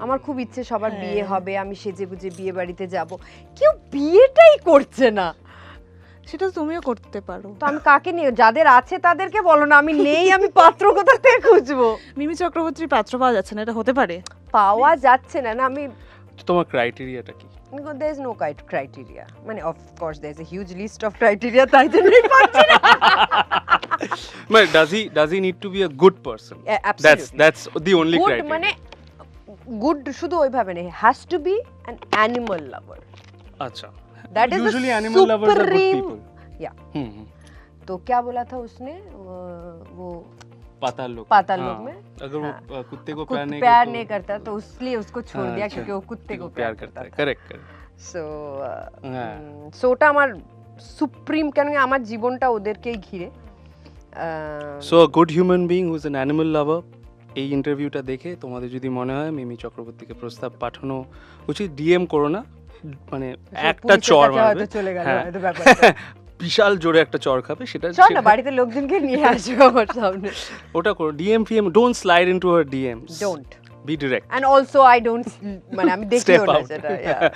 আমার খুব ইচ্ছে সবার বিয়ে হবে, আমি সেজে গুজে বিয়ে বাড়িতে যাব, কেউ বিয়েটাই করছে না। সেটা তো তুমিও করতে পারো। তো আমি কাকে নিয়ে, যাদের আছে তাদেরকে বলো না, আমি নেই, আমি পাত্র কোথা থেকে খুঁজবো? মিমি চক্রবর্তীর পাত্র পাওয়া যাচ্ছে না, এটা হতে পারে? পাওয়া যাচ্ছে না, না আমি তো তোমার ক্রাইটেরিয়াটা কি? there is no criteria, মানে of course there is a huge list of criteria, তাই জন্যই পাচ্ছি না। মানে does he need to be a good person? Yeah, absolutely. That's the only Good criteria. মানে good শুধু ওইভাবে নেই, has to be an animal lover. अच्छा, That is the usually animal lovers are good supreme- people. Yeah. हम्म। तो क्या बोला था उसने, वो पाताल लोक। पाताल हाँ, लोक में अगर वो हाँ, कुत्ते को कुछ प्यार प्यार नहीं नहीं करता तो इसलिए उसको छोड़ दिया, क्योंकि वो कुत्ते को प्यार करता है। था। Correct correct. সো হ্যাঁ। সো ওটা আমার সুপ্রিম, কেন কি আমার জীবনটা ওদেরকেই ঘিরে। So a good human being who is an animal লাভার, এই ইন্টারভিউটা দেখে তোমাদের যদি মনে হয় মিমি চক্রবর্তীকে প্রস্তাব পাঠানো উচিত, ডিএম করো না, মানে একটা চর মারবে, চলে গেল হ্যাঁ। হয়তো ব্যাপারটা। বিশাল জোরে একটা চর খাবে, সেটা চল না বাড়িতে লোকজনকে নিয়ে আসো আমার সামনে। ওটা করো। DM FM, don't slide into her DMs, don't, be direct, and also I don't, মানে আমি দেখিও স্টেপ না আউট। সেটা।